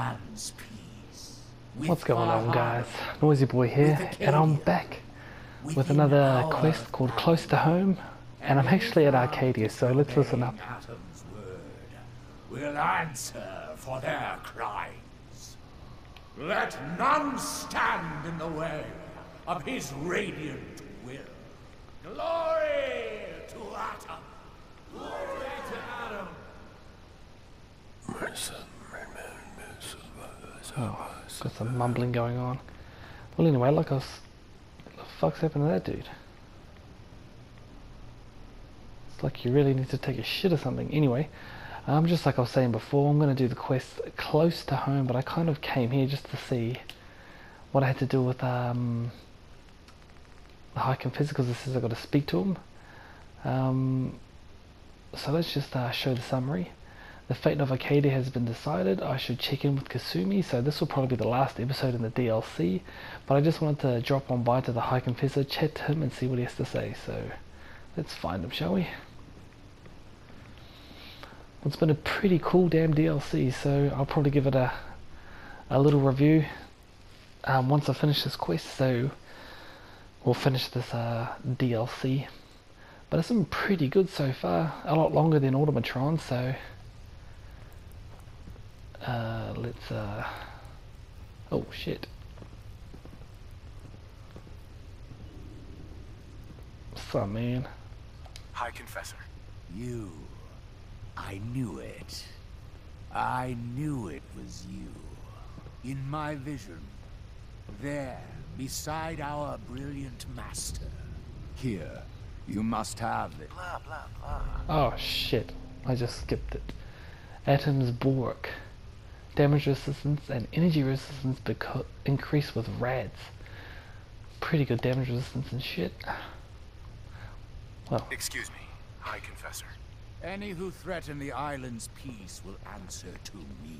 man's peace. What's going on, guys? Noisy Boy here, and I'm back with another quest called Close to Home, and I'm actually at Arcadia, so let's listen up. Atom's word will answer for their crimes. Let none stand in the way of his radiant will. Glory to Atom! Glory to Atom! Oh, got some mumbling going on. Well, anyway, what the fuck's happened to that dude? It's like you really need to take a shit or something. Anyway, just like I was saying before, I'm going to do the quest close to home, but I kind of came here just to see what I had to do with the High Confessor, because it says I've got to speak to him. So let's just show the summary. The fate of Arcadia has been decided. I should check in with Kasumi, so this will probably be the last episode in the DLC, but I just wanted to drop on by to the High Confessor, chat to him and see what he has to say, so let's find him, shall we? It's been a pretty cool damn DLC, so I'll probably give it a little review once I finish this quest, so we'll finish this DLC. But it's been pretty good so far, a lot longer than Automatron, so let's oh shit. What's up, man? High Confessor. You. I knew it. I knew it was you. In my vision. There, beside our brilliant master. Here, you must have it. Blah, blah, blah. Oh shit, I just skipped it. Atom's bulwark. Damage resistance and energy resistance increase with rads. Pretty good damage resistance and shit. Well, Excuse me, High Confessor. Any who threaten the island's peace will answer to me.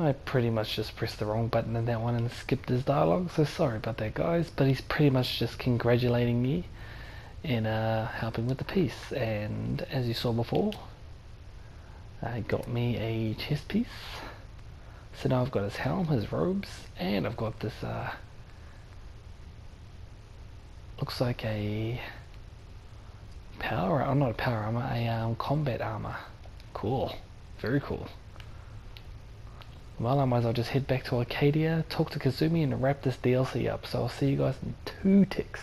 I pretty much just pressed the wrong button in that one and skipped his dialogue, so sorry about that, guys, but he's pretty much just congratulating me in helping with the peace, and as you saw before, I got me a chest piece. So now I've got his helm, his robes, and I've got this looks like a power, not a power armor, a combat armor. Cool, very cool. Well, I might as well just head back to Arcadia, talk to Kasumi, and wrap this DLC up. So I'll see you guys in 2 ticks.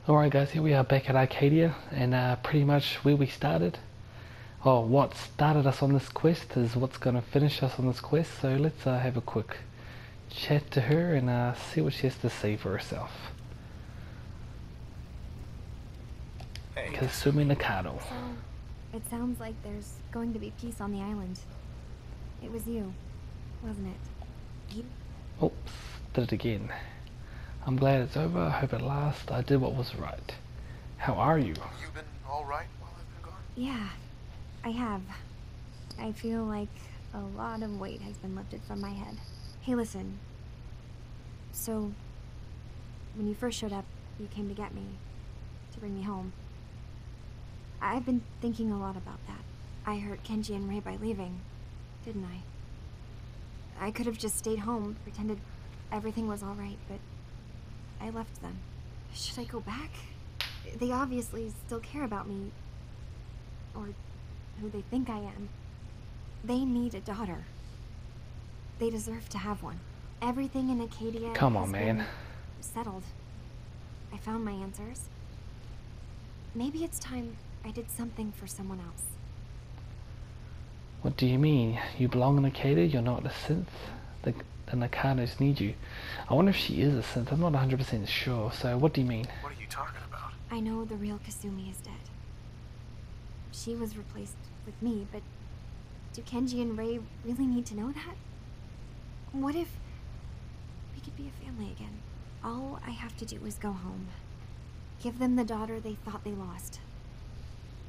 Alright guys, here we are back at Arcadia, and pretty much where we started. Oh, what started us on this quest is what's going to finish us on this quest, so let's have a quick chat to her and see what she has to say for herself. Hey. Kasumi Nakano. So, it sounds like there's going to be peace on the island. It was you, wasn't it? You? Oops, did it again. I'm glad it's over. I hope at last I did what was right. How are you? You been alright while I've been gone? Yeah, I have. I feel like a lot of weight has been lifted from my head. Hey, listen. So, when you first showed up, you came to get me, to bring me home. I've been thinking a lot about that. I hurt Kenji and Rei by leaving, didn't I? I could have just stayed home, pretended everything was alright, but I left them. Should I go back? They obviously still care about me. Or who they think I am. They need a daughter. They deserve to have one. Everything in Acadia Come on, has man. been settled. I found my answers. Maybe it's time I did something for someone else. What do you mean? You belong in Arcadia? You're not a synth? The Nakanos need you. I wonder if she is a synth. I'm not 100% sure. So what do you mean? What are you talking about? I know the real Kasumi is dead. She was replaced with me, but do Kenji and Rei really need to know that? What if we could be a family again? All I have to do is go home. Give them the daughter they thought they lost.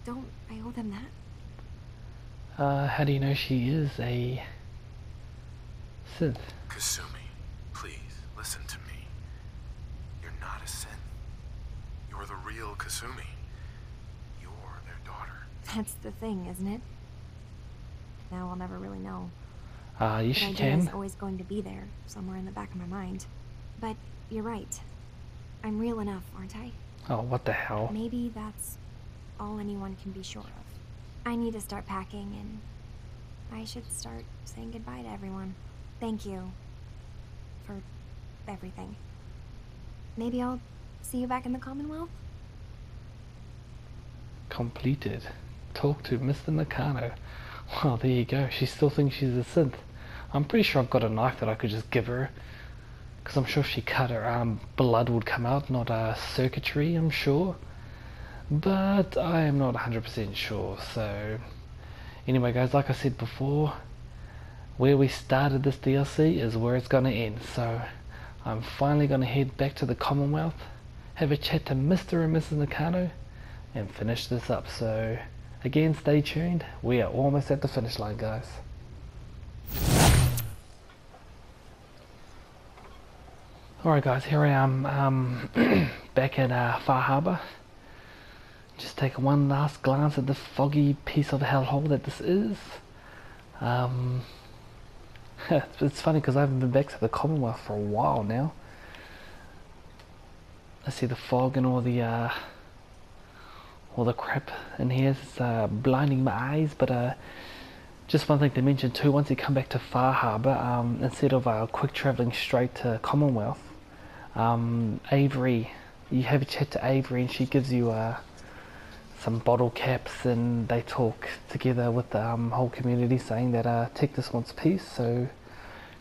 Don't I owe them that? How do you know she is a synth? Kasumi, please, listen to me. You're not a synth. You're the real Kasumi. You're their daughter. That's the thing, isn't it? Now I'll never really know. Yes, The you idea is can. always going to be there, somewhere in the back of my mind. But you're right. I'm real enough, aren't I? Oh, what the hell? Maybe that's all anyone can be sure of. I need to start packing, and I should start saying goodbye to everyone. Thank you for everything. Maybe I'll see you back in the Commonwealth? Completed. Talk to Mr. Nakano. Well, there you go. She still thinks she's a synth. I'm pretty sure I've got a knife that I could just give her. Because I'm sure if she cut her, blood would come out, not circuitry, I'm sure. But I am not 100% sure. So, anyway guys, like I said before, where we started this DLC is where it's going to end. So, I'm finally going to head back to the Commonwealth, have a chat to Mr. and Mrs. Nakano, and finish this up. So, again, stay tuned. We are almost at the finish line, guys. Alright guys, here I am back in Far Harbour. Just take one last glance at this foggy piece of hellhole that this is. It's funny because I haven't been back to the Commonwealth for a while now. I see the fog and all the crap in here is blinding my eyes, but just one thing to mention too, once you come back to Far Harbour, instead of quick travelling straight to Commonwealth, Avery, you have a chat to Avery and she gives you some bottle caps, and they talk together with the whole community saying that Tectus wants peace. So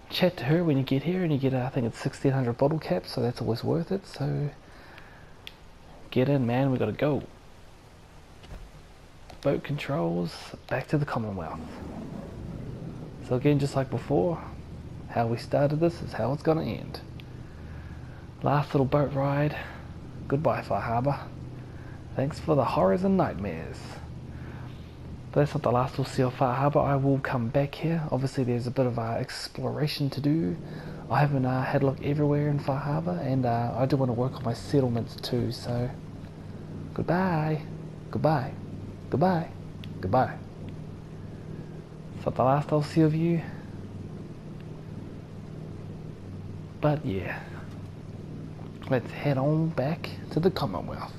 chat to her when you get here, and you get I think it's 1600 bottle caps, so that's always worth it. So get in, man, we gotta go. Boat controls, back to the Commonwealth. So again, just like before, how we started this is how it's gonna end. Last little boat ride. Goodbye, Far Harbour. Thanks for the horrors and nightmares. But that's not the last we'll see of Far Harbour. I will come back here. Obviously there's a bit of exploration to do. I haven't had a look everywhere in Far Harbour, and I do want to work on my settlements too. So goodbye, goodbye, goodbye, goodbye. It's not the last I'll see of you. But yeah, let's head on back to the Commonwealth.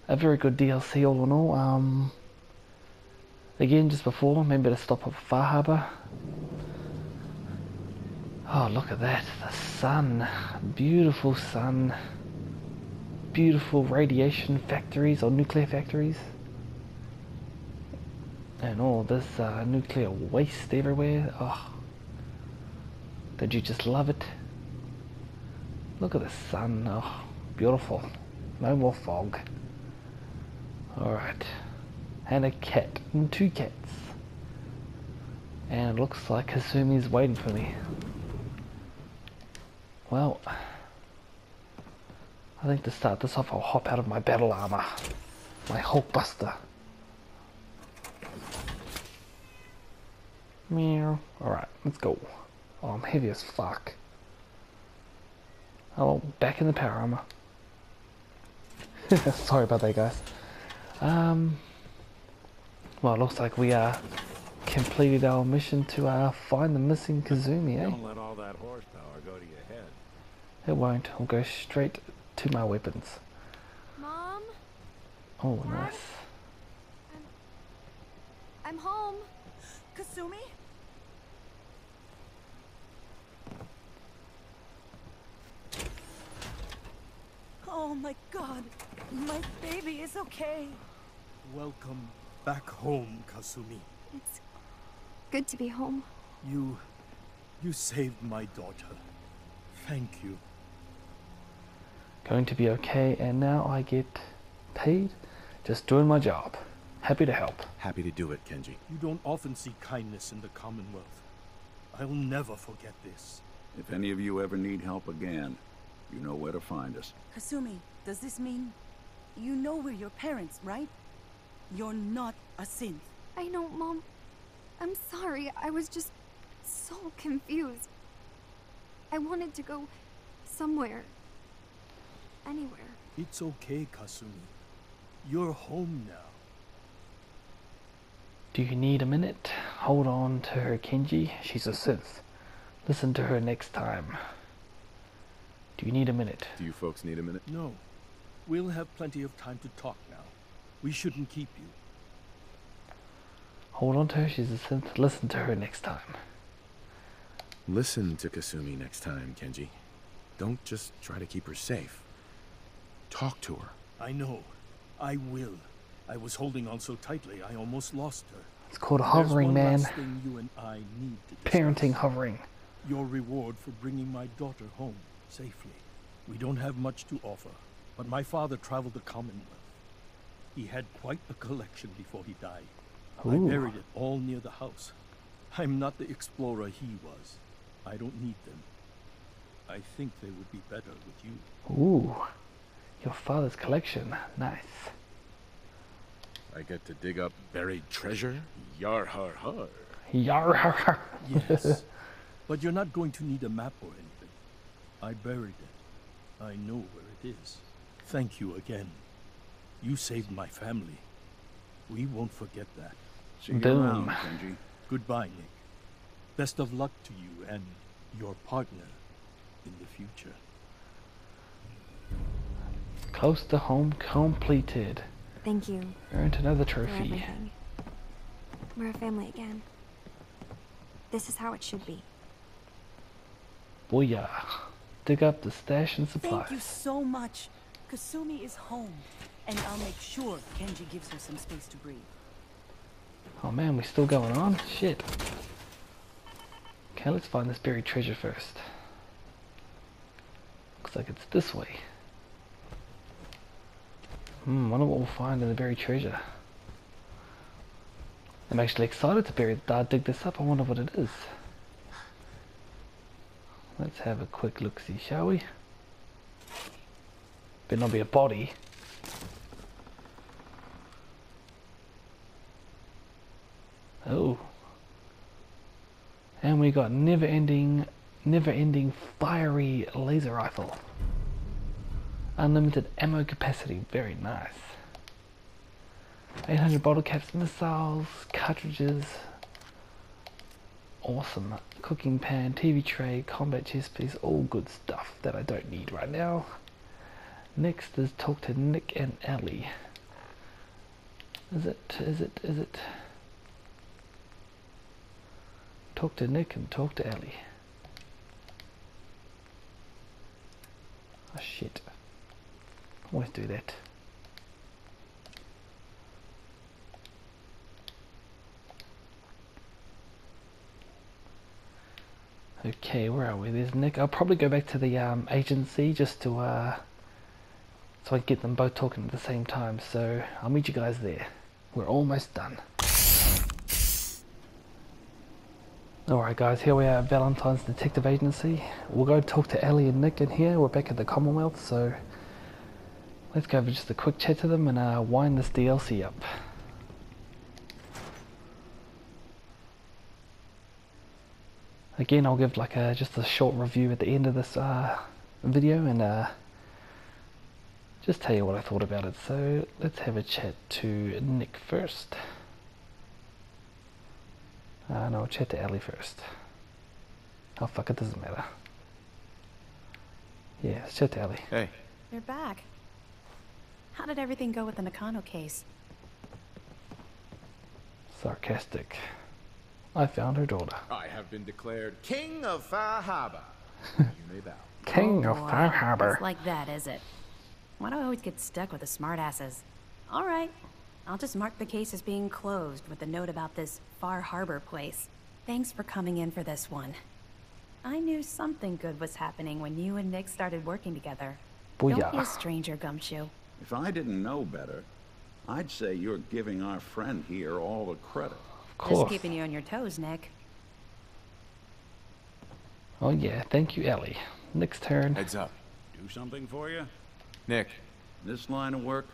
A very good DLC all in all. Again, just before, remember to stop at Far Harbour. Oh, look at that, the sun, beautiful sun, beautiful radiation factories or nuclear factories, and all this nuclear waste everywhere. Oh, did you just love it? Look at the sun, oh, beautiful, no more fog. Alright, and a cat, and 2 cats, and it looks like Kasumi's waiting for me. Well, I think to start this off I'll hop out of my battle armor, my Hulkbuster. Meow. Alright, let's go. Oh, I'm heavy as fuck. Oh, back in the power armor. Sorry about that, guys. Well, it looks like we completed our mission to find the missing Kazumi, eh? Don't let all that horsepower go to your head. It won't. I'll go straight to my weapons. Mom? Oh, Dad? nice. I'm home. Kasumi? Oh my god, my baby is okay. Welcome back home, Kasumi. It's good to be home. You saved my daughter. Thank you. Going to be okay, and now I get paid. Just doing my job. Happy to help. Happy to do it, Kenji. You don't often see kindness in the Commonwealth. I'll never forget this. If any of you ever need help again, you know where to find us. Kasumi, does this mean you know we're your parents, right? You're not a synth. I know, Mom. I'm sorry. I was just so confused. I wanted to go somewhere. anywhere. It's okay, Kasumi. You're home now. Do you need a minute? Hold on to her, Kenji. She's a synth. Listen to her next time. Do you need a minute? Do you folks need a minute? No. We'll have plenty of time to talk now. We shouldn't keep you. Hold on to her, she's a synth. Listen to her next time. Listen to Kasumi next time, Kenji. Don't just try to keep her safe. Talk to her. I know. I will. I was holding on so tightly, I almost lost her. It's called hovering, man. There's one last thing you and I need to discuss. Parenting hovering. Your reward for bringing my daughter home safely. We don't have much to offer, but my father traveled the Commonwealth. He had quite a collection before he died. Ooh. I buried it all near the house. I'm not the explorer he was. I don't need them. I think they would be better with you. Ooh. Your father's collection. Nice. I get to dig up buried treasure? Yar har har. Yar har har. Yes. But you're not going to need a map or anything. I buried it. I know where it is. Thank you again. You saved my family. We won't forget that. See you Boom. around, Kenji. Goodbye, Nick. Best of luck to you and your partner in the future. Close to home completed. Thank you Earned another for trophy. everything. We're a family again. This is how it should be. Booyah. Dig up the stash and supplies. Thank you so much. Kasumi is home, and I'll make sure Kenji gives her some space to breathe. Oh man, we still going on? Shit. Okay, let's find this buried treasure first. Looks like it's this way. Wonder what we'll find in the buried treasure. I'm actually excited to dig this up. I wonder what it is. Let's have a quick look-see, shall we? Better not be a body. Oh. And we got never-ending fiery laser rifle. Unlimited ammo capacity, very nice. 800 bottle caps, missiles, cartridges. Awesome. Cooking pan, TV tray, combat chest piece, all good stuff that I don't need right now. Next is talk to Nick and Ellie. Is it? Talk to Nick and talk to Ellie. Oh shit. Always do that. Okay, where are we? There's Nick. I'll probably go back to the agency just to so I can get them both talking at the same time. So I'll meet you guys there. We're almost done. Alright guys, here we are at Valentine's Detective Agency. We'll go talk to Ellie and Nick in here. We're back at the Commonwealth, so let's go over just a quick chat to them and wind this DLC up. Again, I'll give like just a short review at the end of this video and just tell you what I thought about it. So let's have a chat to Nick first. No, I'll chat to Ellie first. Oh fuck, it doesn't matter. Yeah, let's chat to Ellie. Hey. You're back. How did everything go with the Nakano case? Sarcastic. I found her daughter. I have been declared King of Far Harbor. You may bow. King of boy. Far Harbor. It's like that, is it? Why do I always get stuck with the smartasses? Alright, I'll just mark the case as being closed with a note about this Far Harbor place. Thanks for coming in for this one. I knew something good was happening when you and Nick started working together. Don't be a Booyah. stranger, Gumshoe. If I didn't know better, I'd say you're giving our friend here all the credit. Of course. Just keeping you on your toes, Nick. Oh yeah, thank you, Ellie. Nick's turn. Heads up. Do something for you? Nick. In this line of work,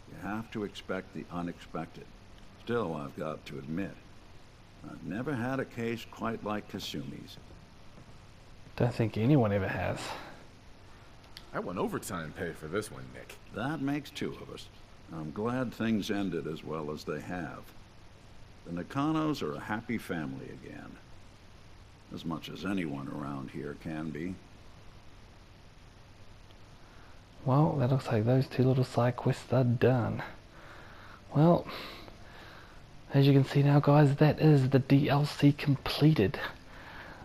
you have to expect the unexpected. Still, I've got to admit, I've never had a case quite like Kasumi's. Don't think anyone ever has. I want overtime pay for this one, Nick. That makes two of us. I'm glad things ended as well as they have. The Nakanos are a happy family again. As much as anyone around here can be. Well, that looks like those two little side quests are done. Well, as you can see now, guys, that is the DLC completed.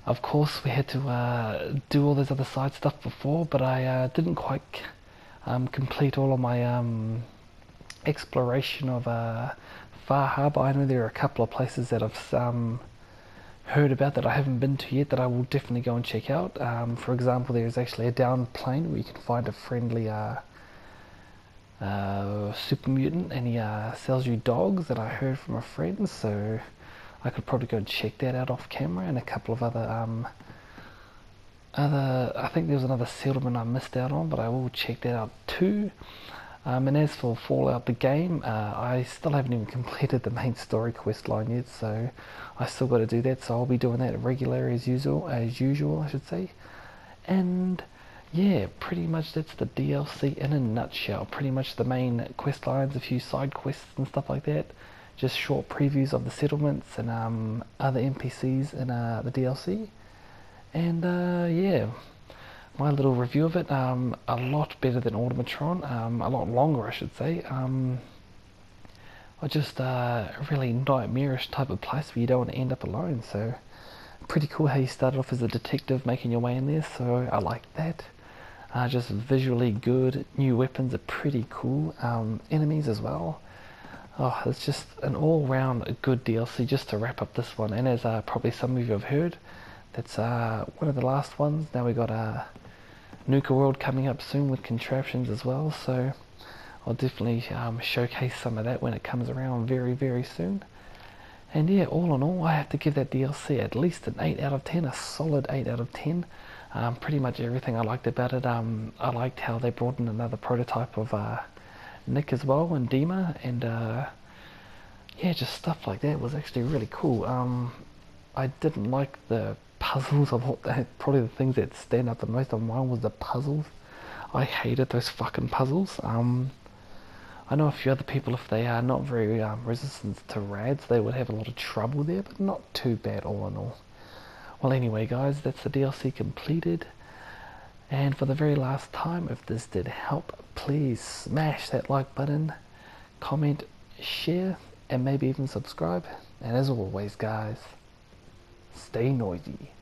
Of course, we had to do all this other side stuff before, but I didn't quite complete all of my exploration of Far Harbor. I know there are a couple of places that I've heard about that I haven't been to yet that I will definitely go and check out. For example, there is actually a down plane where you can find a friendly super mutant, and he sells you dogs that I heard from a friend, so I could probably go and check that out off camera, and a couple of other I think there was another settlement I missed out on, but I will check that out too. And as for Fallout the game, I still haven't even completed the main story quest line yet, so I still got to do that, so I'll be doing that regularly as usual I should say. And yeah, pretty much that's the DLC in a nutshell. Pretty much the main quest lines, a few side quests and stuff like that. Just short previews of the settlements and other NPCs in the DLC. And yeah, my little review of it, a lot better than Automatron, a lot longer I should say. Just a really nightmarish type of place where you don't want to end up alone, so pretty cool how you started off as a detective making your way in there, so I like that. Just visually good, new weapons are pretty cool, enemies as well. Oh, it's just an all-round good DLC just to wrap up this one, and as probably some of you have heard, that's one of the last ones. Now we got Nuka World coming up soon with contraptions as well, so I'll definitely showcase some of that when it comes around very, very soon. And yeah, all in all, I have to give that DLC at least an 8 out of 10, a solid 8 out of 10. Pretty much everything I liked about it. I liked how they brought in another prototype of Nick as well, and Dima, and yeah, just stuff like that was actually really cool. I didn't like the puzzles. I thought that probably the things that stand out the most on mine was the puzzles. I hated those fucking puzzles. I know a few other people, if they are not very resistant to rads, they would have a lot of trouble there, but not too bad all in all. Well anyway guys, that's the DLC completed. And for the very last time, if this did help, please smash that like button, comment, share, and maybe even subscribe. And as always guys, stay noisy.